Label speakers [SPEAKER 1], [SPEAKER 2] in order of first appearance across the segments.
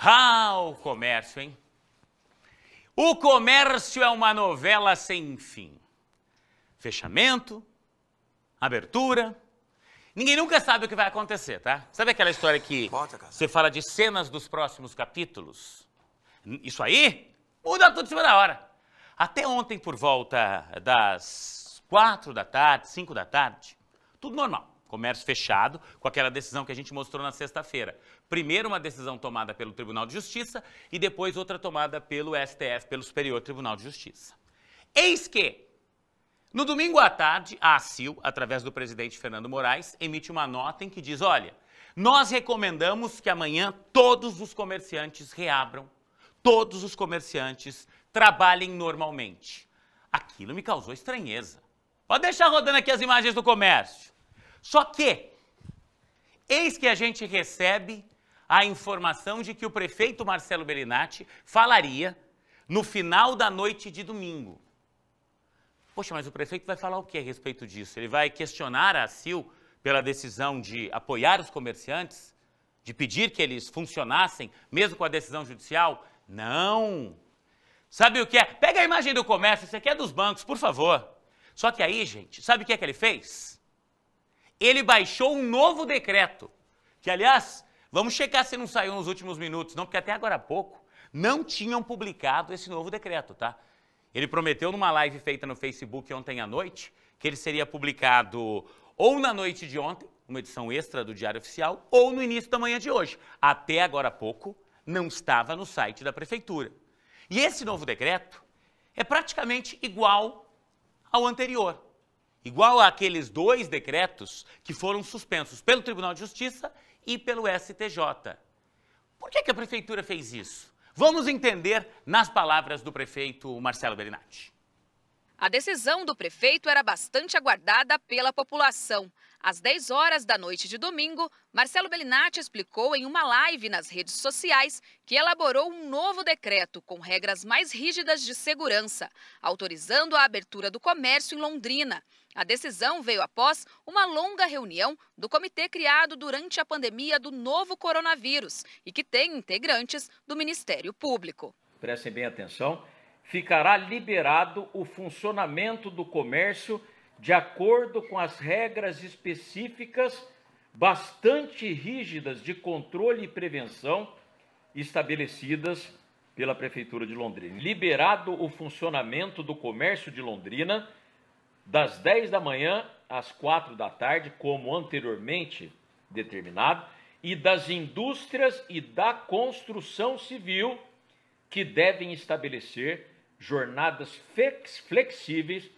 [SPEAKER 1] Ah, o comércio, hein? O comércio é uma novela sem fim. Fechamento, abertura. Ninguém nunca sabe o que vai acontecer, tá? Sabe aquela história que você fala de cenas dos próximos capítulos? Isso aí muda tudo em cima da hora. Até ontem, por volta das 4 da tarde, 5 da tarde, tudo normal. Comércio fechado, com aquela decisão que a gente mostrou na sexta-feira. Primeiro uma decisão tomada pelo Tribunal de Justiça e depois outra tomada pelo STF, pelo Superior Tribunal de Justiça. Eis que, no domingo à tarde, a ACIL, através do presidente Fernando Moraes, emite uma nota em que diz, olha, nós recomendamos que amanhã todos os comerciantes reabram, todos os comerciantes trabalhem normalmente. Aquilo me causou estranheza. Pode deixar rodando aqui as imagens do comércio. Só que, eis que a gente recebe a informação de que o prefeito Marcelo Bellinati falaria no final da noite de domingo. Poxa, mas o prefeito vai falar o que a respeito disso? Ele vai questionar a ACIL pela decisão de apoiar os comerciantes? De pedir que eles funcionassem, mesmo com a decisão judicial? Não! Sabe o que é? Pega a imagem do comércio, isso aqui é dos bancos, por favor. Só que aí, gente, sabe o que é que ele fez? Ele baixou um novo decreto, que, aliás, vamos checar se não saiu nos últimos minutos, não, porque até agora há pouco não tinham publicado esse novo decreto, tá? Ele prometeu numa live feita no Facebook ontem à noite que ele seria publicado ou na noite de ontem, uma edição extra do Diário Oficial, ou no início da manhã de hoje. Até agora há pouco não estava no site da Prefeitura. E esse novo decreto é praticamente igual ao anterior. Igual àqueles dois decretos que foram suspensos pelo Tribunal de Justiça e pelo STJ. Por que a Prefeitura fez isso? Vamos entender nas palavras do prefeito Marcelo Bellinati.
[SPEAKER 2] A decisão do prefeito era bastante aguardada pela população. Às 10 horas da noite de domingo, Marcelo Bellinati explicou em uma live nas redes sociais que elaborou um novo decreto com regras mais rígidas de segurança, autorizando a abertura do comércio em Londrina. A decisão veio após uma longa reunião do comitê criado durante a pandemia do novo coronavírus e que tem integrantes do Ministério Público.
[SPEAKER 3] Prestem bem atenção, ficará liberado o funcionamento do comércio de acordo com as regras específicas bastante rígidas de controle e prevenção estabelecidas pela Prefeitura de Londrina. Liberado o funcionamento do comércio de Londrina das 10 da manhã às 4 da tarde, como anteriormente determinado, e das indústrias e da construção civil que devem estabelecer jornadas flexíveis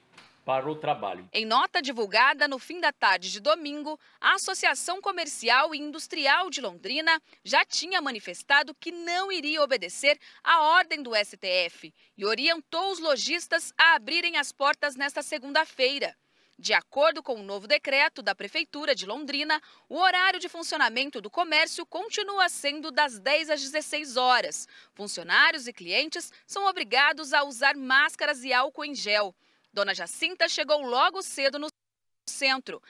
[SPEAKER 3] para o trabalho.
[SPEAKER 2] Em nota divulgada no fim da tarde de domingo, a Associação Comercial e Industrial de Londrina já tinha manifestado que não iria obedecer à ordem do STF e orientou os lojistas a abrirem as portas nesta segunda-feira. De acordo com o novo decreto da Prefeitura de Londrina, o horário de funcionamento do comércio continua sendo das 10 às 16 horas. Funcionários e clientes são obrigados a usar máscaras e álcool em gel. Dona Jacinta chegou logo cedo no centro.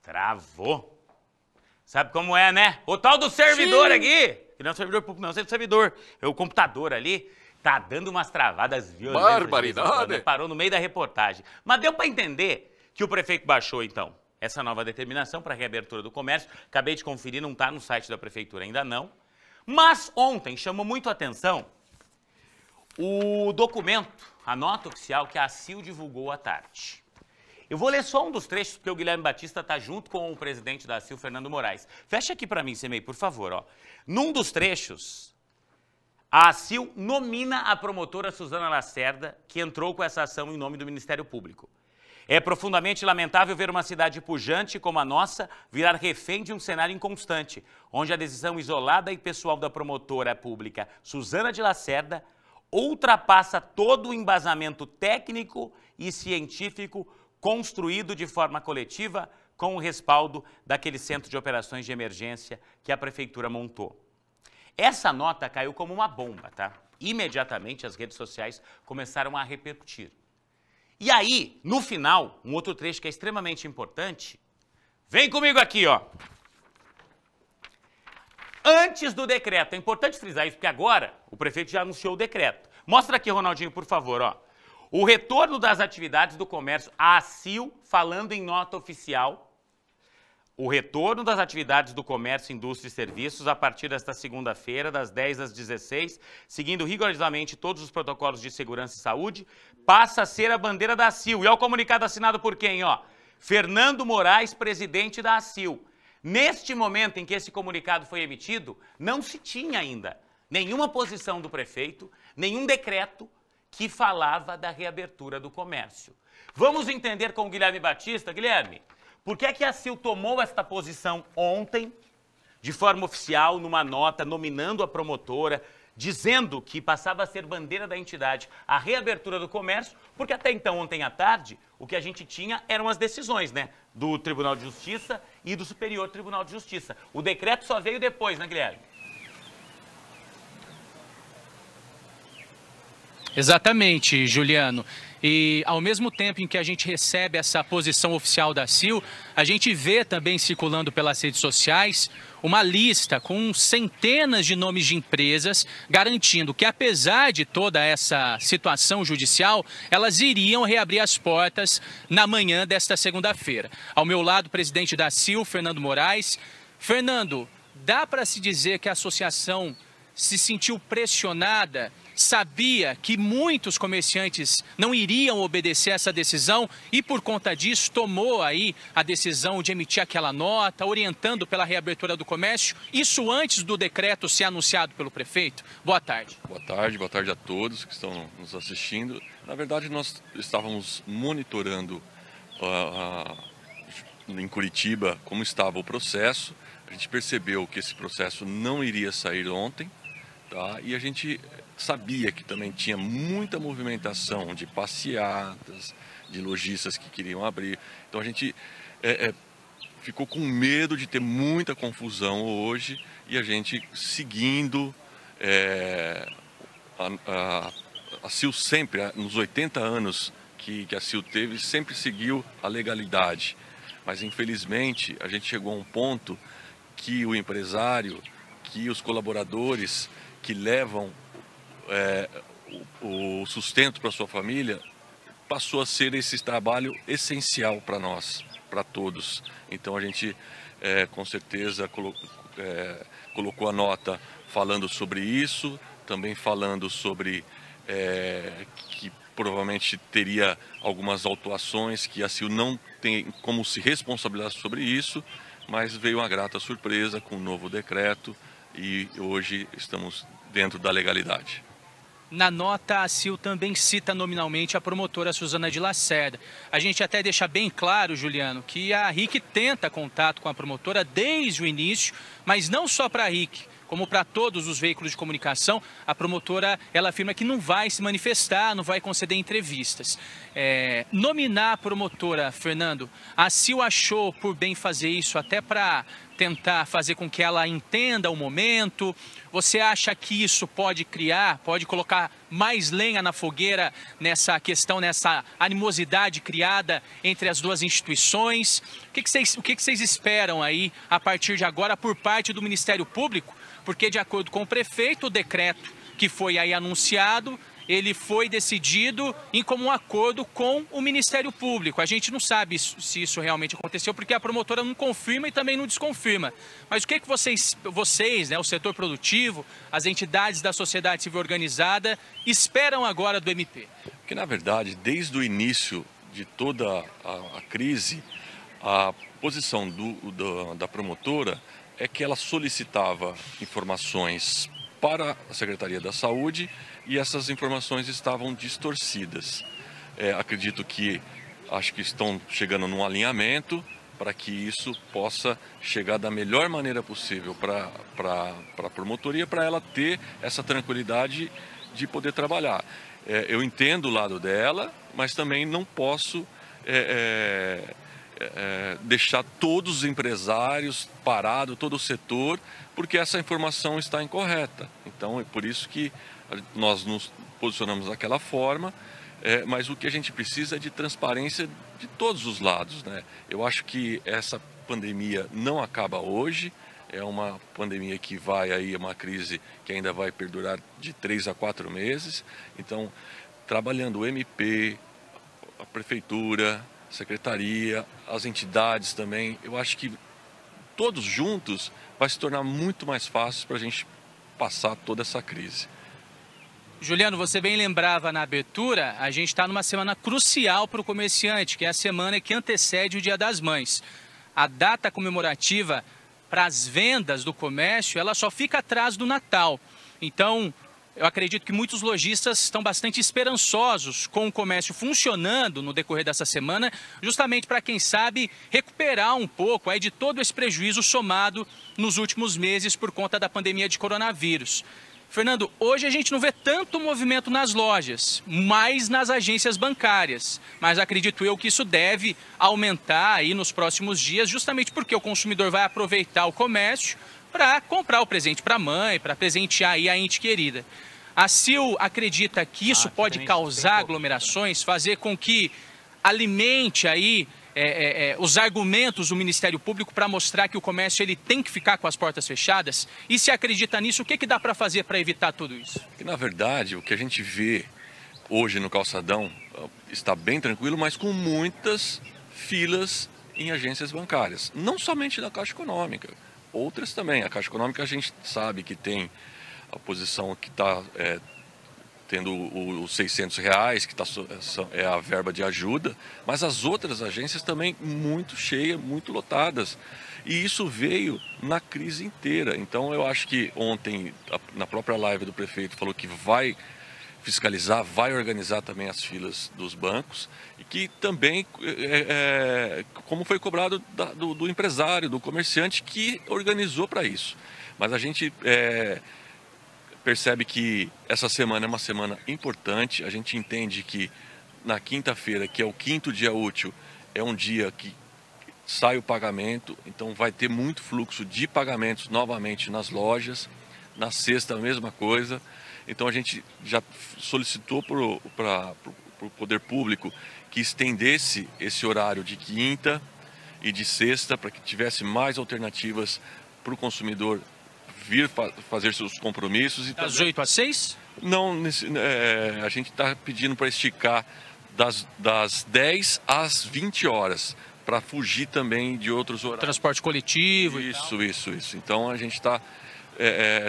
[SPEAKER 1] Travou. Sabe como é, né? O tal do servidor aqui, que não é um servidor público, não, é um servidor. É o computador ali, tá dando umas travadas violentas.
[SPEAKER 4] Barbaridade.
[SPEAKER 1] Parou no meio da reportagem. Mas deu para entender que o prefeito baixou, então, essa nova determinação para a reabertura do comércio. Acabei de conferir, não está no site da Prefeitura ainda não. Mas ontem chamou muito a atenção o documento, a nota oficial que a ACIL divulgou à tarde. Eu vou ler só um dos trechos, porque o Guilherme Batista está junto com o presidente da ACIL, Fernando Moraes. Fecha aqui para mim, Semei, por favor. Ó. Num dos trechos, a ACIL nomina a promotora Suzana Lacerda, que entrou com essa ação em nome do Ministério Público. É profundamente lamentável ver uma cidade pujante como a nossa virar refém de um cenário inconstante, onde a decisão isolada e pessoal da promotora pública Suzana de Lacerda ultrapassa todo o embasamento técnico e científico construído de forma coletiva com o respaldo daquele centro de operações de emergência que a Prefeitura montou. Essa nota caiu como uma bomba, tá? Imediatamente as redes sociais começaram a repercutir. E aí, no final, um outro trecho que é extremamente importante, vem comigo aqui, ó. Antes do decreto, é importante frisar isso, porque agora o prefeito já anunciou o decreto. Mostra aqui, Ronaldinho, por favor, ó. O retorno das atividades do comércio, a ACIL, falando em nota oficial, o retorno das atividades do comércio, indústria e serviços a partir desta segunda-feira, das 10 às 16, seguindo rigorosamente todos os protocolos de segurança e saúde, passa a ser a bandeira da ACIL. E é o comunicado assinado por quem, ó? Fernando Moraes, presidente da ACIL. Neste momento em que esse comunicado foi emitido, não se tinha ainda nenhuma posição do prefeito, nenhum decreto que falava da reabertura do comércio. Vamos entender com o Guilherme Batista. Guilherme, por que é que a ACIL tomou esta posição ontem, de forma oficial, numa nota, nominando a promotora, dizendo que passava a ser bandeira da entidade a reabertura do comércio, porque até então, ontem à tarde, o que a gente tinha eram as decisões, né, do Tribunal de Justiça e do Superior Tribunal de Justiça. O decreto só veio depois, né, Guilherme?
[SPEAKER 4] Exatamente, Juliano. E ao mesmo tempo em que a gente recebe essa posição oficial da ACIL, a gente vê também circulando pelas redes sociais uma lista com centenas de nomes de empresas garantindo que, apesar de toda essa situação judicial, elas iriam reabrir as portas na manhã desta segunda-feira. Ao meu lado, o presidente da ACIL, Fernando Moraes. Fernando, dá para se dizer que a associação se sentiu pressionada, sabia que muitos comerciantes não iriam obedecer essa decisão e, por conta disso, tomou aí a decisão de emitir aquela nota, orientando pela reabertura do comércio, isso antes do decreto ser anunciado pelo prefeito? Boa tarde.
[SPEAKER 5] Boa tarde a todos que estão nos assistindo. Na verdade, nós estávamos monitorando em Curitiba como estava o processo. A gente percebeu que esse processo não iria sair ontem, tá? E a gente sabia que também tinha muita movimentação de passeatas, de lojistas que queriam abrir. Então a gente ficou com medo de ter muita confusão hoje e a gente seguindo a CIL sempre, nos 80 anos que a CIL teve, sempre seguiu a legalidade. Mas infelizmente a gente chegou a um ponto que o empresário, que os colaboradores que levam o sustento para sua família, passou a ser esse trabalho essencial para nós, para todos. Então a gente com certeza colocou a nota falando sobre isso, também falando sobre que provavelmente teria algumas autuações que a CIL não tem como se responsabilizar sobre isso, mas veio uma grata surpresa com o novo decreto e hoje estamos dentro da legalidade.
[SPEAKER 4] Na nota, a ACIL também cita nominalmente a promotora Suzana de Lacerda. A gente até deixa bem claro, Juliano, que a RIC tenta contato com a promotora desde o início, mas não só para a RIC, como para todos os veículos de comunicação. A promotora, ela afirma que não vai se manifestar, não vai conceder entrevistas. Nominar a promotora, Fernando, a ACIL achou por bem fazer isso até para tentar fazer com que ela entenda o momento? Você acha que isso pode colocar mais lenha na fogueira nessa questão, nessa animosidade criada entre as duas instituições? O que vocês esperam aí, a partir de agora, por parte do Ministério Público? Porque, de acordo com o prefeito, o decreto que foi aí anunciado, ele foi decidido em comum acordo com o Ministério Público. A gente não sabe se isso realmente aconteceu, porque a promotora não confirma e também não desconfirma. Mas o que vocês, né, o setor produtivo, as entidades da sociedade civil organizada, esperam agora do MP?
[SPEAKER 5] Porque, na verdade, desde o início de toda a crise, a posição da promotora é que ela solicitava informações para a Secretaria da Saúde e essas informações estavam distorcidas. Acho que estão chegando num alinhamento para que isso possa chegar da melhor maneira possível para a promotoria, para ela ter essa tranquilidade de poder trabalhar. Eu entendo o lado dela, mas também não posso deixar todos os empresários parados, todo o setor, porque essa informação está incorreta. Então é por isso que nós nos posicionamos daquela forma. mas o que a gente precisa é de transparência de todos os lados, né? Eu acho que essa pandemia não acaba hoje, é uma pandemia que vai aí, uma crise que ainda vai perdurar de 3 a 4 meses. Então, trabalhando o MP, a Prefeitura, a Secretaria, as entidades também, eu acho que todos juntos vai se tornar muito mais fácil para a gente passar toda essa crise.
[SPEAKER 4] Juliano, você bem lembrava na abertura, a gente está numa semana crucial para o comerciante, que é a semana que antecede o Dia das Mães. A data comemorativa para as vendas do comércio, ela só fica atrás do Natal. Então, eu acredito que muitos lojistas estão bastante esperançosos com o comércio funcionando no decorrer dessa semana, justamente para, quem sabe, recuperar um pouco aí de todo esse prejuízo somado nos últimos meses por conta da pandemia de coronavírus. Fernando, hoje a gente não vê tanto movimento nas lojas, mas nas agências bancárias. Mas acredito eu que isso deve aumentar aí nos próximos dias, justamente porque o consumidor vai aproveitar o comércio para comprar o presente para a mãe, para presentear aí a ente querida. A CIL acredita que isso pode causar aglomerações, fazer com que alimente aí os argumentos do Ministério Público para mostrar que o comércio ele tem que ficar com as portas fechadas? E se acredita nisso, o que dá para fazer para evitar tudo isso?
[SPEAKER 5] Porque, na verdade, o que a gente vê hoje no calçadão está bem tranquilo, mas com muitas filas em agências bancárias. Não somente na Caixa Econômica, outras também. A Caixa Econômica a gente sabe que tem a posição que está tendo os R$600, que é a verba de ajuda, mas as outras agências também muito cheias, muito lotadas. E isso veio na crise inteira. Então eu acho que ontem, na própria live do prefeito, falou que vai fiscalizar, vai organizar também as filas dos bancos e que também, como foi cobrado do empresário, do comerciante que organizou para isso. Mas a gente percebe que essa semana é uma semana importante. A gente entende que na quinta-feira, que é o 5º dia útil, é um dia que sai o pagamento, então vai ter muito fluxo de pagamentos novamente nas lojas. Na sexta, a mesma coisa. Então a gente já solicitou para o poder público que estendesse esse horário de quinta e de sexta para que tivesse mais alternativas para o consumidor vir fazer seus compromissos. E
[SPEAKER 4] das 8 às 6?
[SPEAKER 5] Não, a gente está pedindo para esticar das 10 às 20 horas, para fugir também de outros horários.
[SPEAKER 4] Transporte coletivo
[SPEAKER 5] Isso. Então a gente está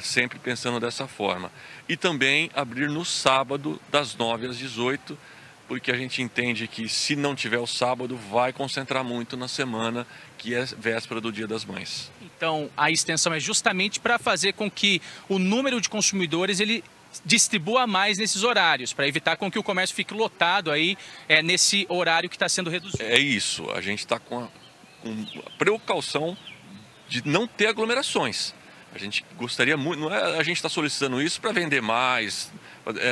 [SPEAKER 5] sempre pensando dessa forma. E também abrir no sábado, das 9 às 18, porque a gente entende que se não tiver o sábado, vai concentrar muito na semana, que é véspera do Dia das Mães.
[SPEAKER 4] Então, a extensão é justamente para fazer com que o número de consumidores ele distribua mais nesses horários, para evitar com que o comércio fique lotado aí nesse horário que está sendo reduzido.
[SPEAKER 5] É isso, a gente está com a precaução de não ter aglomerações. A gente gostaria muito, não é a gente está solicitando isso para vender mais,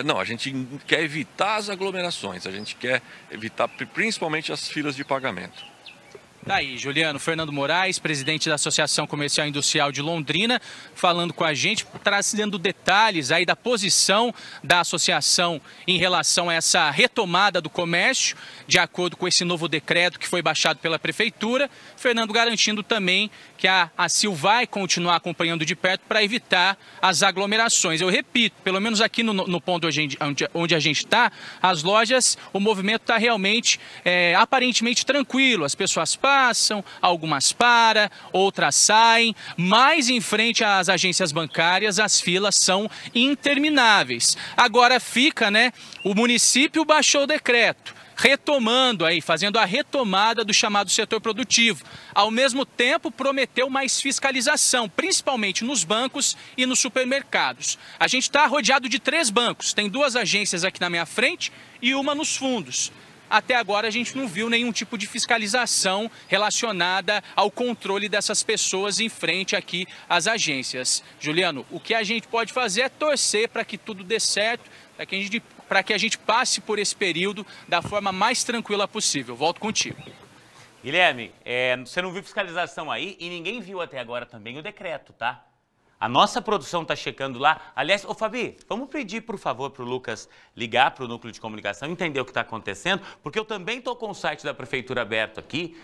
[SPEAKER 5] não, a gente quer evitar as aglomerações, a gente quer evitar principalmente as filas de pagamento.
[SPEAKER 4] Tá aí, Juliano. Fernando Moraes, presidente da Associação Comercial e Industrial de Londrina, falando com a gente, trazendo detalhes aí da posição da associação em relação a essa retomada do comércio, de acordo com esse novo decreto que foi baixado pela Prefeitura. Fernando garantindo também que a CIL vai continuar acompanhando de perto para evitar as aglomerações. Eu repito, pelo menos aqui no ponto onde a gente está, as lojas, o movimento está realmente, aparentemente tranquilo. As pessoas passam, algumas param, outras saem, mas em frente às agências bancárias as filas são intermináveis. Agora fica, o município baixou o decreto, retomando aí, fazendo a retomada do chamado setor produtivo. Ao mesmo tempo, prometeu mais fiscalização, principalmente nos bancos e nos supermercados. A gente está rodeado de 3 bancos, tem 2 agências aqui na minha frente e uma nos fundos. Até agora a gente não viu nenhum tipo de fiscalização relacionada ao controle dessas pessoas em frente aqui às agências. Juliano, o que a gente pode fazer é torcer para que tudo dê certo, para que a gente passe por esse período da forma mais tranquila possível. Volto contigo.
[SPEAKER 1] Guilherme, você não viu fiscalização aí e ninguém viu até agora também o decreto, tá? A nossa produção está checando lá. Aliás, ô Fabi, vamos pedir, por favor, para o Lucas ligar para o núcleo de comunicação, entender o que está acontecendo, porque eu também estou com o site da prefeitura aberto aqui.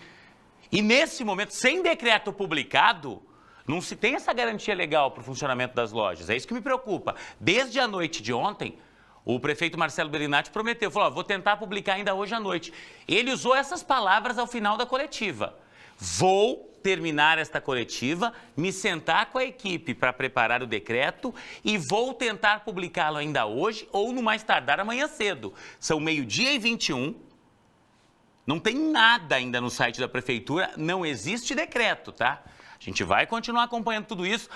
[SPEAKER 1] E nesse momento, sem decreto publicado, não se tem essa garantia legal para o funcionamento das lojas. É isso que me preocupa. Desde a noite de ontem, o prefeito Marcelo Bellinati prometeu, falou, vou tentar publicar ainda hoje à noite. Ele usou essas palavras ao final da coletiva. Vou terminar esta coletiva, me sentar com a equipe para preparar o decreto e vou tentar publicá-lo ainda hoje ou no mais tardar amanhã cedo. São 12h21, não tem nada ainda no site da prefeitura, não existe decreto, tá? A gente vai continuar acompanhando tudo isso.